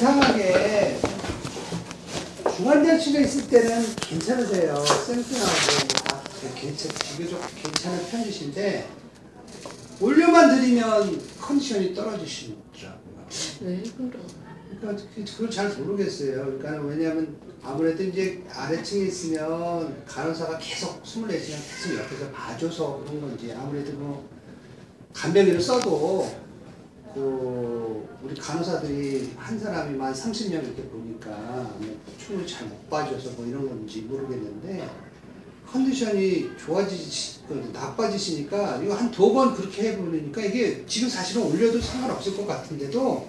이상하게 중환자실에 있을 때는 괜찮으세요. 쌩쌩하고 비교적 괜찮은 편이신데 올려만 드리면 컨디션이 떨어지시더라고요. 왜 그러? 그러니까 그걸 잘 모르겠어요. 그러니까 왜냐하면 아무래도 이제 아래층에 있으면 간호사가 계속 24시간 계속 옆에서 봐줘서 그런 건지 아무래도 뭐 간병인을 써도 우리 간호사들이 한 사람이 만 30명 이렇게 보니까 뭐 충분히 잘 못 봐줘서 뭐 이런 건지 모르겠는데 컨디션이 나빠지시니까 이거 한 2번 그렇게 해보니까 이게 지금 사실은 올려도 상관없을 것 같은데도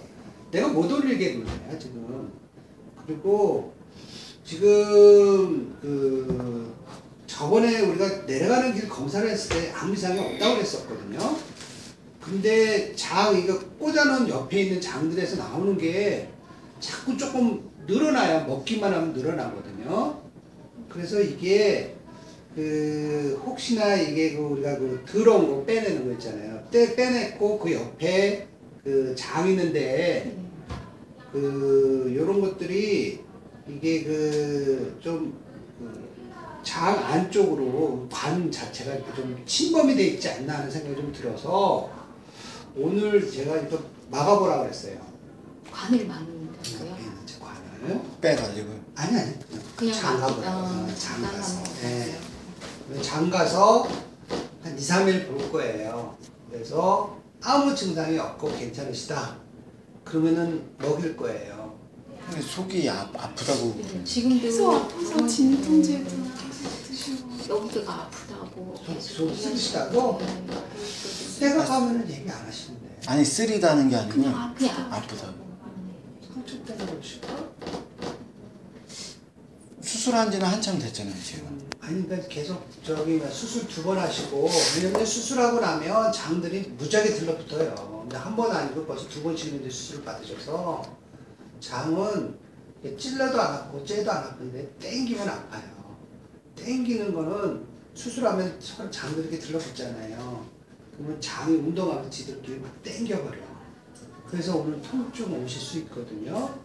내가 못 올리게 그러네요 지금. 그리고 지금 저번에 우리가 내려가는 길 검사를 했을 때 아무 이상이 없다고 그랬었거든요. 근데 이거 꽂아놓은 옆에 있는 장들에서 나오는 게 자꾸 조금 늘어나요. 먹기만 하면 늘어나거든요. 그래서 이게 혹시나 이게 우리가 더러운 거 빼내는 거 있잖아요. 빼냈고 그 옆에 장 있는데 요런 것들이 이게 장 안쪽으로 관 자체가 좀 침범이 돼 있지 않나 하는 생각이 좀 들어서 오늘 제가 이거 막아보라고 그랬어요. 관을 막는다고요? 관을 빼가지고. 아니 그냥 장가보라고. 장가서. 네. 장가서 한 2, 3일 볼 거예요. 그래서 아무 증상이 없고 괜찮으시다. 그러면은 먹일 거예요. 속이 아프다고. 지금도 계속 아파서 진통제도 계속 드시고 여기가 아프다고 속 쓰시다고? 때가 가면은 얘기 안 하시는데. 아니 쓰리다는 게 아니고 그냥 아프다고. 상처 때문에 그러실까? 수술한 지는 한참 됐잖아요 지금. 아니 그러니까 계속 수술 2번 하시고 왜냐면 수술하고 나면 장들이 무지하게 들러붙어요. 근데 한 번 아니고 벌써 2번씩 이제 수술을 받으셔서 장은 찔러도 안 아프고 째도 안 아픈데 땡기면 아파요. 땡기는 거는 수술하면 장들이 이렇게 들러붙잖아요. 그러면 장이 운동하면 지들끼리 막 땡겨버려. 그래서 오늘 통증 오실 수 있거든요.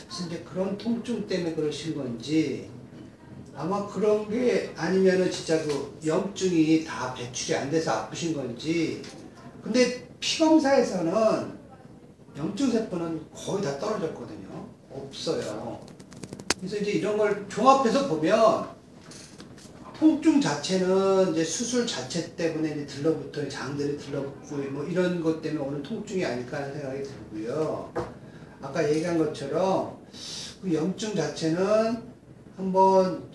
그래서 이제 그런 통증 때문에 그러신 건지 아마 그런 게 아니면은 진짜 염증이 다 배출이 안 돼서 아프신 건지. 근데 피검사에서는 염증세포는 거의 다 떨어졌거든요. 없어요. 그래서 이제 이런 걸 종합해서 보면 통증 자체는 이제 수술 자체 때문에 이제 들러붙어 장들이 들러붙고 뭐 이런 것 때문에 오는 통증이 아닐까 하는 생각이 들고요. 아까 얘기한 것처럼 그 염증 자체는 한번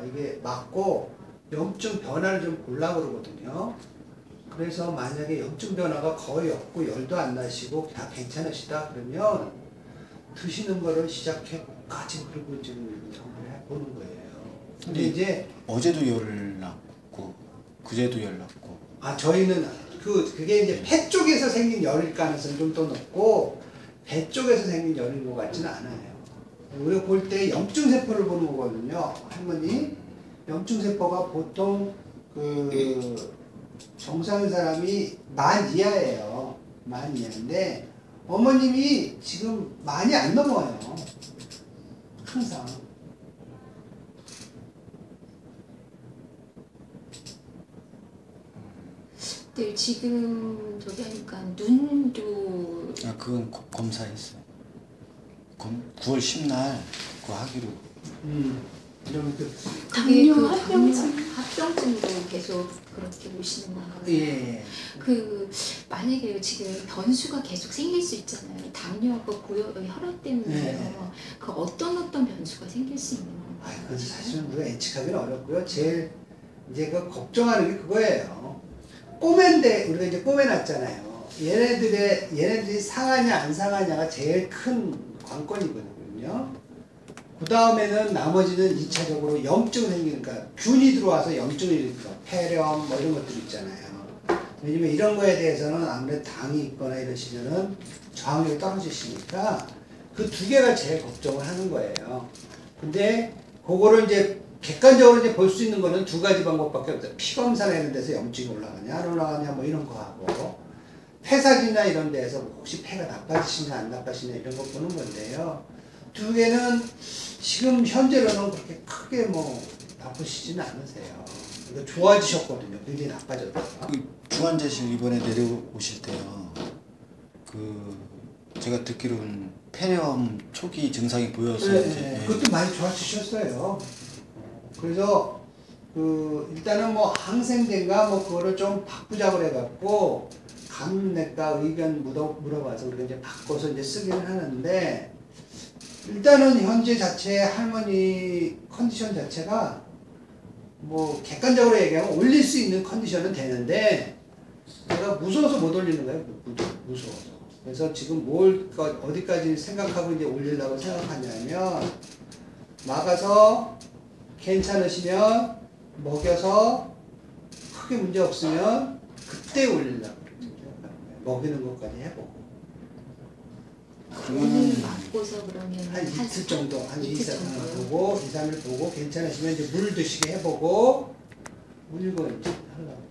이게 맞고 염증 변화를 좀 보려고 그러거든요. 그래서 만약에 염증 변화가 거의 없고 열도 안 나시고 다 괜찮으시다 그러면 드시는 거를 시작해까지 그리고 지금 해보는 거예요. 근데 이제 어제도 열 났고 그제도 열 났고. 저희는 그게 이제 폐 쪽에서 생긴 열일 가능성이 좀 더 높고 배 쪽에서 생긴 열인 것 같지는 않아요. 우리가 볼 때 염증세포를 보는 거거든요. 할머니 염증세포가 보통 정상인 사람이 10,000 이하예요. 10,000 이하인데 어머님이 지금 많이 안 넘어요. 항상. 네, 지금 하니까 눈도 그건 검사했어요. 9월 10날 그거 하기로. 그게 당뇨, 합병증. 합병증으로 계속 그렇게 오시는 건가요? 예. 만약에 지금 변수가 계속 생길 수 있잖아요. 당뇨하고 혈압 때문에요. 그 어떤 변수가 생길 수 있는 건가요? 그건 사실은 우리가 예측하기는 어렵고요. 제일 이제 걱정하는 게 그거예요. 꼬맨데 우리가 이제 꼬매놨잖아요. 얘네들이 상하냐 안 상하냐가 제일 큰 관건이거든요. 그 다음에는 나머지는 2차적으로 염증 생기니까 균이 들어와서 염증이 일으켜 폐렴 뭐 이런 것들 있잖아요. 왜냐면 이런 거에 대해서는 아무래도 당이 있거나 이러시면은 저항력이 떨어지시니까 그 2개가 제일 걱정을 하는 거예요. 근데 그거를 이제 객관적으로 이제 볼 수 있는 거는 2가지 방법밖에 없어요. 피검사를 하는 데서 염증이 올라가냐 안 올라가냐 뭐 이런 거 하고 폐사진이나 이런 데에서 혹시 폐가 나빠지시냐 안 나빠지냐 이런 거 보는 건데요. 두 개는 지금 현재로는 그렇게 크게 뭐 나쁘시지는 않으세요. 그러니까 좋아지셨거든요. 굉장히 나빠졌다가. 그 중환자실 이번에 내려오실 때요. 그 제가 듣기로는 폐렴 초기 증상이 보여서 네, 이제 네. 그것도 많이 좋아지셨어요. 그래서 그 일단은 뭐 항생제인가 뭐 그거를 좀 바꾸자고 그래갖고 감내과 의견 물어봐서 우리가 이제 바꿔서 이제 쓰기는 하는데 일단은 현재 자체 할머니 컨디션 자체가 뭐 객관적으로 얘기하면 올릴 수 있는 컨디션은 되는데 내가 무서워서 못 올리는 거예요. 무서워서. 그래서 지금 어디까지 생각하고 이제 올리려고 생각하냐면 막아서 괜찮으시면 먹여서 크게 문제 없으면 그때 올리려고 먹이는 것까지 해보고 오늘 맞고서 그러면 한 이틀 정도 한 이틀 2, 3일 정도요? 보고 2, 3일 보고 괜찮으시면 이제 물 드시게 해보고 물고 이제 하려고.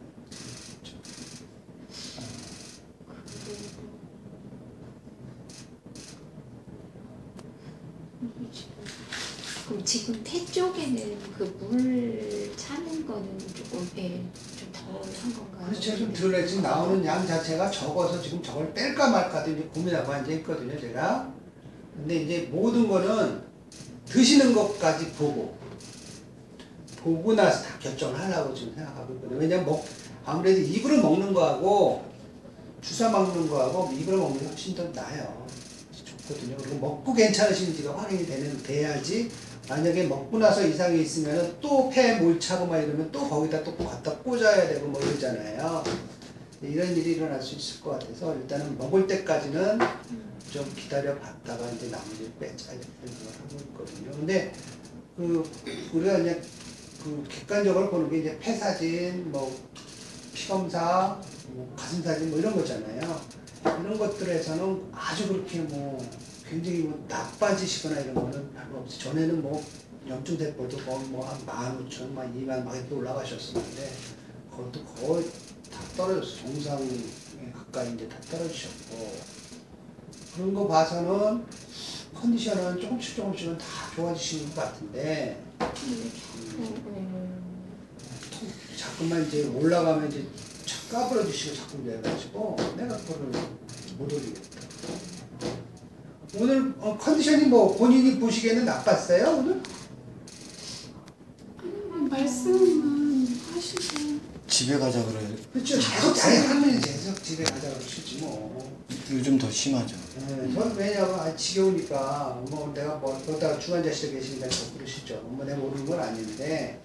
그럼 지금 태 쪽에는 그 물 차는 거는 조금 좀 덜한 건가요? 그렇죠. 좀 덜해. 지금 나오는 양 자체가 적어서 지금 저걸 뺄까 말까도 이제 고민하고 앉아있거든요, 제가. 근데 이제 모든 거는 드시는 것까지 보고 나서 다 결정을 하려고 지금 생각하고 있거든요. 왜냐면 아무래도 입으로 먹는 거하고 주사 먹는 거하고 입으로 먹는 게 훨씬 더 나아요. 좋거든요. 그리고 먹고 괜찮으신지가 확인이 돼야지 만약에 먹고 나서 이상이 있으면 또 폐 몰차고 막 이러면 또 거기다 또 갖다 꽂아야 되고 뭐 이러잖아요. 이런 일이 일어날 수 있을 것 같아서 일단은 먹을 때까지는 좀 기다려 봤다가 이제 나머지를 빼자 이렇게 생각을 하고 있거든요. 근데 우리가 이제 객관적으로 보는 게 이제 폐사진, 뭐 피검사, 뭐 가슴사진 뭐 이런 거잖아요. 이런 것들에서는 아주 그렇게 뭐 굉장히 뭐 나빠지시거나 이런 거는 별로 없어요. 전에는 뭐 염증세포도 뭐한 15,000, 막 2만 막 이렇게 올라가셨었는데 그것도 거의 다 떨어졌어요. 정상에 가까이 이제 다 떨어지셨고 그런 거 봐서는 컨디션은 조금씩은 다 좋아지시는 것 같은데 자꾸만 이제 올라가면 이제 착 까부러지시고 자꾸 내가지고 내가 그거를 못 올리겠다. 오늘 컨디션이 뭐 본인이 보시기에는 나빴어요 오늘? 아니, 말씀만 하시고. 집에 가자 그래. 그렇죠. 계속 자기 할머니 계속 집에 가자고 그러시지 뭐. 요즘 더 심하죠. 저는 왜냐면 지겨우니까 뭐 내가 뭐 그러다가 중환자실에 계시니까 또 그러시죠. 뭐 내가 모르는 건 아닌데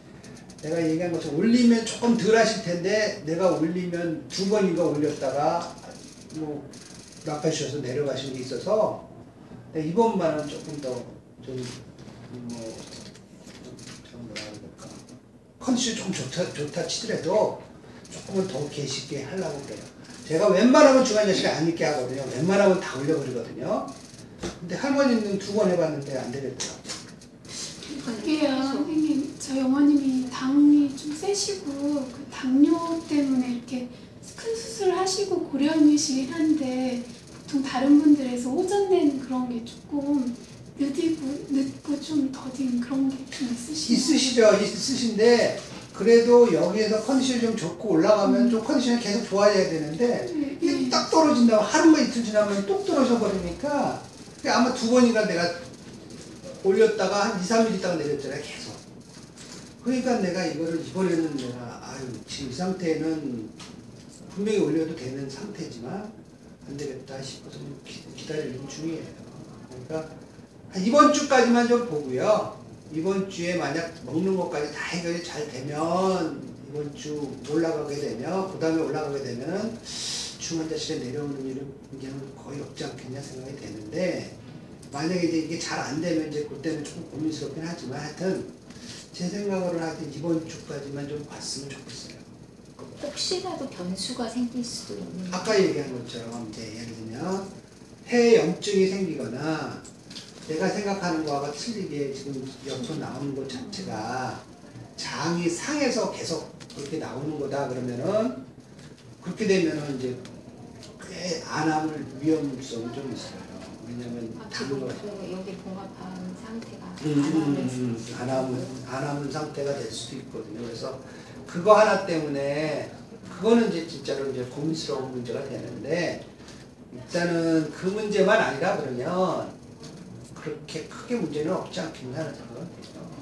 내가 얘기한 것처럼 올리면 조금 덜 하실 텐데 내가 올리면 2번인가 올렸다가 뭐 나빠지셔서 내려가신 게 있어서 이번만은 조금 더 좀 뭐라 그럴까 컨디션 좀 좋다 치더라도 조금은 더 계시게 하려고 그래요. 제가 웬만하면 중환자실에 안 있게 하거든요. 웬만하면 다 올려버리거든요. 근데 할머니는 2번 해봤는데 안 되겠더라고요. 그게요, 선생님. 저희 어머님이 당이 좀 세시고 그 당뇨 때문에 이렇게 큰 수술을 하시고 고령이시긴 한데 보통 다른 분들에서 호전된 그런 게 조금 늦고 좀 더딘 그런 게 좀 있으신데 그래도 여기에서 컨디션이 좀 좋고 올라가면 좀 컨디션이 계속 좋아져야 되는데 이게 딱 떨어진다고 하루만 이틀 지나면 뚝 떨어져 버리니까 아마 2번인가 내가 올렸다가 한 2, 3일 있다가 내렸잖아요 계속. 그러니까 내가 이번에는 내가 지금 이 상태는 분명히 올려도 되는 상태지만 안 되겠다 싶어서 기다리는 중이에요. 그러니까 이번 주까지만 좀 보고요. 이번 주에 만약 먹는 것까지 다 해결이 잘 되면 이번 주 올라가게 되면 그 다음에 올라가게 되면 중환자실에 내려오는 일은 거의 없지 않겠냐 생각이 되는데 만약에 이제 이게 잘 안 되면 이제 그때는 조금 고민스럽긴 하지만 하여튼 제 생각으로는 하여튼 이번 주까지만 좀 봤으면 좋겠어요. 혹시라도 변수가 생길 수도 있는. 아까 얘기한 것처럼 이제 예를 들면 폐염증이 생기거나 내가 생각하는 거와 틀리게 지금 옆으로 나오는 것 자체가 장이 상해서 계속 그렇게 나오는 거다 그러면은 그렇게 되면은 이제 안암을 위험성이 좀 있어요. 왜냐면 지금 당뇨 여기 봉합한 상태가 안암은 상태가 될 수도 있거든요. 그래서 그거 하나 때문에 그거는 이제 진짜로 이제 고민스러운 문제가 되는데 일단은 그 문제만 아니라 그러면 그렇게 크게 문제는 없지 않겠나 하는 생각은 돼요.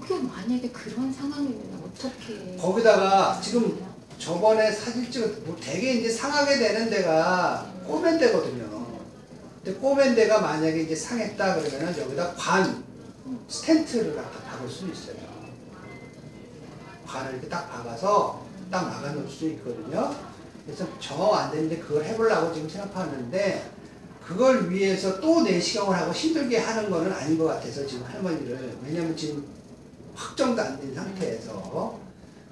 그 만약에 그런 상황이면 어떻게 거기다가 지금 저번에 사진 찍었 뭐 되게 이제 상하게 되는 데가 꼬맨 데거든요. 근데 꼬맨 데가 만약에 이제 상했다 그러면은 여기다 관 스텐트를 갖다 박을 수 있어요. 관을 이렇게 딱 박아서 딱 막아 놓을 수 있거든요. 그래서 정 안 되는데 그걸 해보려고 지금 생각하는데 그걸 위해서 또 내시경을 하고 힘들게 하는 거는 아닌 것 같아서 지금 할머니를 왜냐면 지금 확정도 안 된 상태에서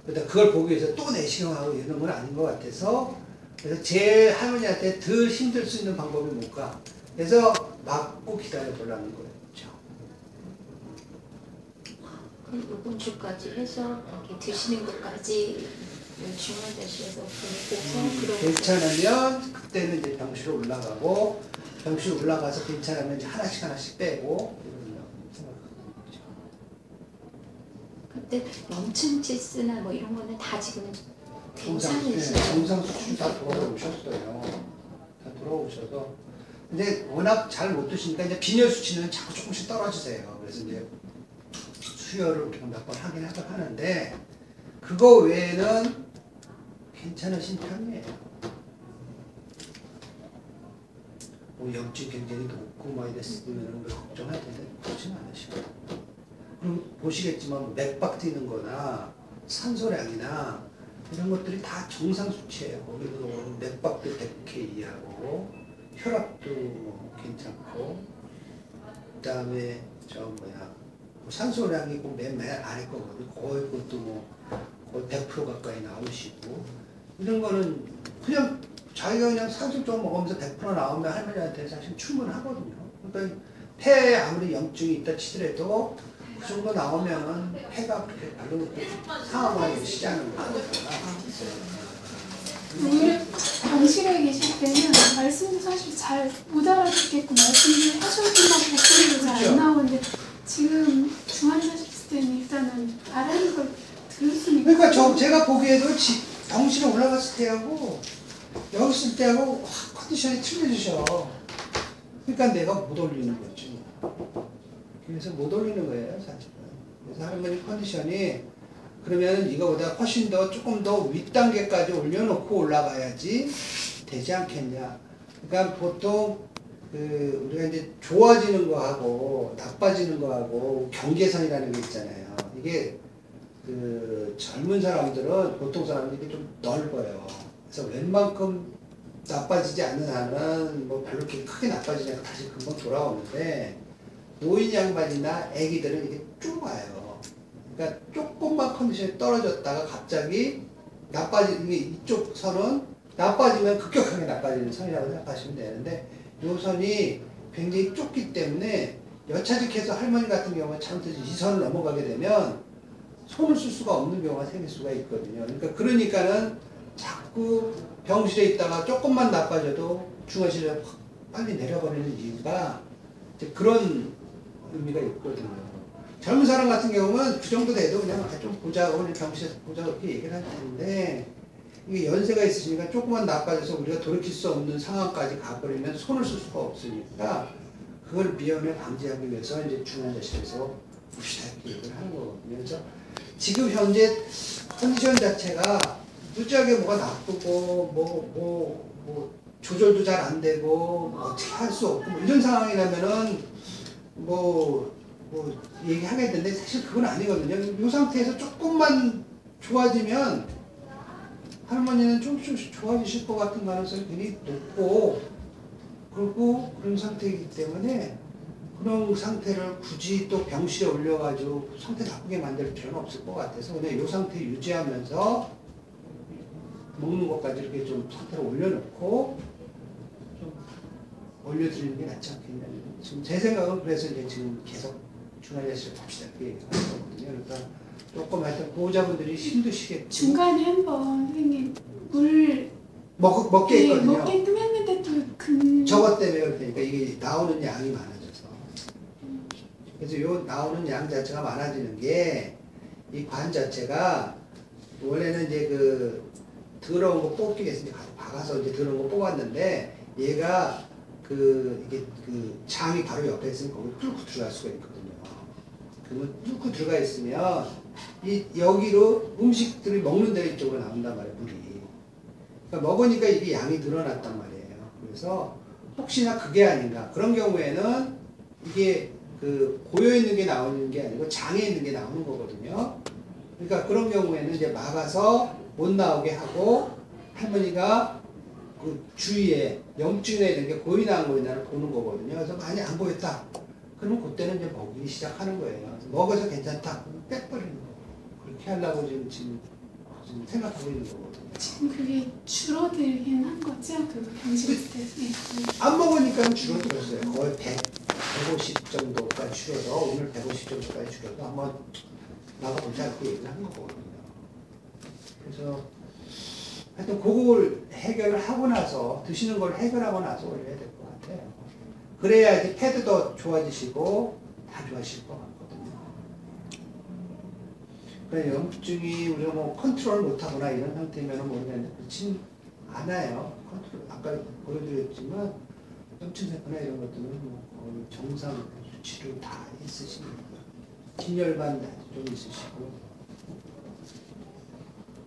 그러다 그걸 보기 위해서 또 내시경하고 이런 건 아닌 것 같아서 그래서 제 할머니한테 덜 힘들 수 있는 방법이 뭘까? 그래서 막고 기다려 보려는 거예요. 그럼 이번 주까지 해서 이렇게 드시는 것까지 중환자실에서 보고서 그런 괜찮으면 그때는 이제 병실에 올라가고 병실 올라가서 괜찮으면 이제 하나씩 빼고 이런 생각하고 있죠. 그때 염증치스나 뭐 이런 거는 다 지금 괜찮으시죠? 정상 수준 다 돌아오셨어요. 다 돌아오셔서 근데 워낙 잘 못 드시니까 이제 빈혈 수치는 자꾸 조금씩 떨어지세요. 그래서 이제 수혈을 몇 번 하긴 하는데 그거 외에는 괜찮으신 편이에요. 뭐 염증 굉장히 높고 뭐 이랬으면 걱정할 텐데 그렇지는 않으시고 그리고 보시겠지만 맥박 뛰는 거나 산소량이나 이런 것들이 다 정상 수치예요. 거기도 맥박도 100K 이하고 혈압도 뭐 괜찮고 그 다음에 산소량이 맨 아래 거거든요. 거의 그것도 뭐 거의 100% 가까이 나오시고 이런 거는 그냥 자기가 그냥 산소 좀 먹으면서 100% 나오면 할머니한테 사실 충분하거든요. 그러니까 폐에 아무리 염증이 있다 치더라도 그 정도 나오면 폐가 그렇게 별로 상황을 의식지 않은 거니까. 오히려 병실에 계실 때는 말씀도 사실 잘 못 알아듣겠고 말씀을 하셔도 목소리도 잘 안 나오는데 지금 중환자실 때는 일단은 알아는 걸 들을 수는 있고 그러니까 제가 보기에도 병실에 올라갔을 때하고 여기 있을 때하고 컨디션이 틀려지셔. 그러니까 내가 못 올리는 거지. 그래서 못 올리는 거예요, 사실은. 그래서 할머니 컨디션이 그러면 이거보다 훨씬 더 조금 더 윗단계까지 올려놓고 올라가야지 되지 않겠냐. 그러니까 보통 우리가 이제 좋아지는 거하고 나빠지는 거하고 경계선이라는 게 있잖아요. 이게 젊은 사람들은 보통 사람들이 좀 넓어요. 그래서 웬만큼 나빠지지 않는 한은 뭐 별로 그렇게 크게 나빠지지 않고 다시 금방 돌아오는데 노인 양반이나 애기들은 이게 쭉 와요. 그러니까 조금만 컨디션이 떨어졌다가 갑자기 나빠지는 게 이쪽 선은 나빠지면 급격하게 나빠지는 선이라고 생각하시면 되는데 이 선이 굉장히 좁기 때문에 여차직해서 할머니 같은 경우는 잘못해서 이 선을 넘어가게 되면 손을 쓸 수가 없는 경우가 생길 수가 있거든요. 그러니까는 자꾸 병실에 있다가 조금만 나빠져도 중환실에 확 빨리 내려버리는 이유가 이제 그런 의미가 있거든요. 젊은 사람 같은 경우는 그 정도 돼도 그냥 좀 보자, 오늘 병실에서 보자 이렇게 얘기를 할 텐데 이게 연세가 있으시니까 조금만 나빠져서 우리가 돌이킬 수 없는 상황까지 가버리면 손을 쓸 수가 없으니까 그걸 미연에 방지하기 위해서 이제 중환자실에서 봅시다 이렇게 얘기를 하는 거거든요. 그래서 지금 현재 컨디션 자체가 무지하게 뭐가 나쁘고 뭐 조절도 잘 안 되고 뭐 어떻게 할 수 없고 뭐 이런 상황이라면은 뭐 얘기하겠는데 사실 그건 아니거든요. 이 상태에서 조금만 좋아지면 할머니는 조금씩 좋아지실 것 같은 가능성이 굉장히 높고 그리고 그런 상태이기 때문에 그런 상태를 굳이 또 병실에 올려가지고 상태 나쁘게 만들 필요는 없을 것 같아서 그냥 이 상태 유지하면서 먹는 것까지 이렇게 좀 상태를 올려놓고 좀 올려드리는 게 낫지 않겠냐. 지금 제 생각은 그래서 이제 지금 계속 중환자실에 봅시다 이렇게 하는 거거든요. 그러니까 조금 하여튼 보호자분들이 힘드시겠죠. 중간에 한번 선생님 물 먹게 했거든요. 먹게끔 했는데 또 저것 때문에 그러니까 이게 나오는 양이 많아져서. 그래서 요 나오는 양 자체가 많아지는 게 이 관 자체가 원래는 이제 그 더러운 거 뽑기 위해서 이제 박아서 이제 더러운 거 뽑았는데 얘가 이게 장이 바로 옆에 있으면 거기 뚫고 들어갈 수가 있거든요. 그러면 뚫고 들어가 있으면 여기로 음식들이 먹는 데 이쪽으로 나온단 말이에요, 물이. 그러니까 먹으니까 이게 양이 늘어났단 말이에요. 그래서 혹시나 그게 아닌가. 그런 경우에는 이게 고여 있는 게 나오는 게 아니고 장에 있는 게 나오는 거거든요. 그러니까 그런 경우에는 이제 막아서 못 나오게 하고 할머니가 그 주위에 염증이나 이런 게 보이나 안 보이나를 보는 거거든요. 그래서 많이 안 보였다. 그러면 그때는 이제 먹기 시작하는 거예요. 그래서 먹어서 괜찮다. 그러면 빼버리는 거예요. 그렇게 하려고 지금 생각하고 있는 거거든요. 지금 그게 줄어들긴 한 거죠? 그 병실 때. 네. 안 먹으니까 줄어들었어요. 거의 150 정도까지 줄어서 오늘 150 정도까지 줄어서 한번 나가보자 그 얘기를 한 거거든요. 그래서 하여튼 그걸 해결을 하고 나서 드시는 걸 해결하고 나서 올려야 될 것 같아요. 그래야 이제 패드도 좋아지시고 다 좋아지실 것 같거든요. 그러니까 염증이 우리가 뭐 컨트롤 못하거나 이런 상태면 모르겠는데 그렇진 않아요. 컨트롤 아까 보여드렸지만 염증 세포나 이런 것들은 뭐 거의 정상 수치로 다 있으십니다. 빈혈만 좀 있으시고.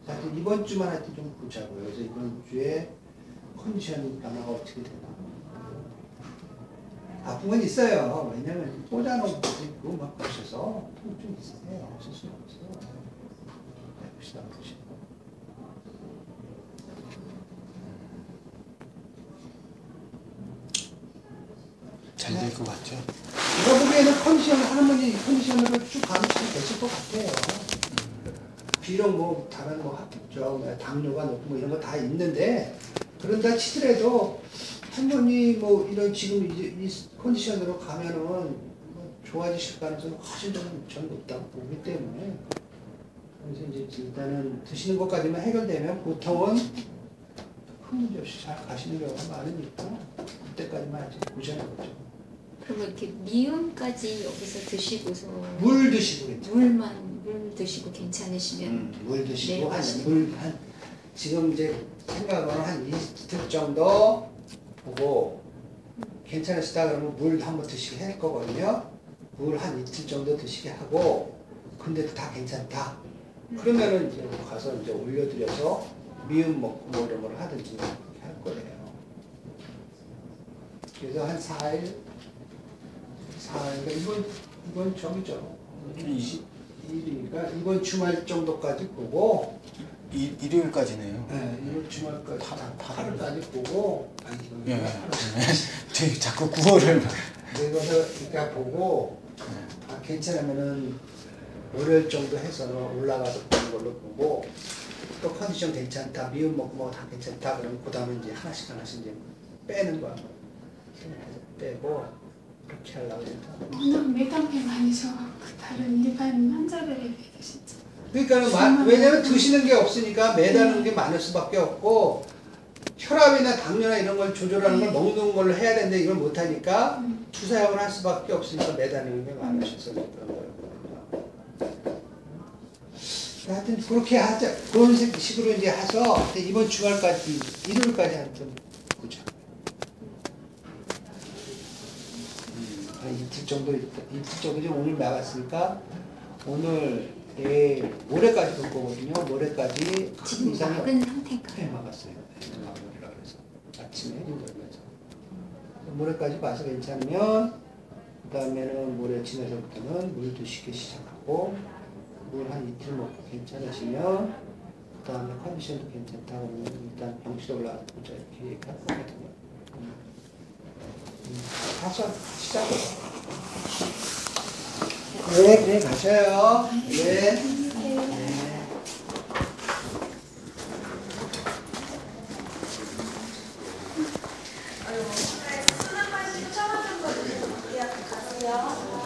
하여튼 이번 주만 하여튼 좀 보자고요. 그래서 이번 주에 컨디션 변화가 어떻게 되나. 아픈 건 있어요. 왜냐면 꽂아놓은 것도 있고 막 보셔서 통증 있으세요. 없을 수는 없어요. 해봅시다. 잘 될 것 같죠? 제가 보기에는 컨디션, 할머니 컨디션으로 쭉 가면 잘 되실 것 같아요. 비록 뭐 다른 뭐 합병증, 당뇨가 높고 뭐 이런 거 다 있는데 그런다 치더라도 할머니 뭐 이런 지금 이제 이 컨디션으로 가면은 뭐 좋아지실 가능성이 훨씬 전 높다고 보기 때문에 그래서 이제 일단은 드시는 것까지만 해결되면 보통은 큰 문제 없이 잘 가시는 경우가 많으니까 그때까지만 아직 보셔야 거죠. 그러면 이렇게 미음까지 여기서 드시고서 물 드시고 괜찮아요. 물 드시고 괜찮으시면 물 드시고 내일 한 지금 이제 생각으로는 한 이틀 정도 보고 괜찮으시다 그러면 물 한번 드시게 할 거거든요. 물 한 이틀 정도 드시게 하고 근데도 다 괜찮다. 그러면은 이제 가서 이제 올려드려서 미음 먹고 뭐 이런 걸 하든지 그렇게 할 거예요. 그래서 한 4일 그러니까 이번 저기죠. 22일이니까 이번 주말 정도까지 보고 일요일까지네요. 네, 이번 주말까지 8일까지 보고 예. 자꾸 9월을 그래서 이렇게 보고 괜찮으면은 월요일 정도 해서 올라가서 보는 걸로 보고 또 컨디션 괜찮다, 미음 먹고 뭐 다 괜찮다 그러면 그 다음에 이제 하나씩 이제 빼는 거야. 빼고 그렇게 하려고 해요. 워낙 매담이 많으셔. 그 다른 일반 환자들에 비해 진짜. 그러니까 왜냐면 드시는 게 없으니까 매다는 게 많을 수밖에 없고 혈압이나 당뇨나 이런 걸 조절하는 걸 먹는 걸로 해야 되는데 이걸 못 하니까 투사약을 할 수밖에 없으니까 매다는 게 많으셔서 그런 거예요. 하여튼 그렇게 하자. 그런 식으로 이제 해서 이번 주말까지 일요일까지 하여튼 보자. 이틀 정도 이제 오늘 나갔으니까 오늘 내일 모레까지 볼 거거든요. 모레까지 지금 막은 상태인가요? 네, 막았어요. 네, 막으리라 그래서 아침에 인터뷰에서 모레까지 봐서 괜찮으면 그 다음에는 모레 지나서부터는 물 드시기 시작하고 물 한 이틀 먹고 괜찮으시면 그 다음에 컨디션도 괜찮다고 하면 일단 병실 올라가서 보자 이렇게 얘기할 거거든요. 가서 시작. 네, 가셔요. 네. 수능 마시고 처음 한 거는 예약 가세요.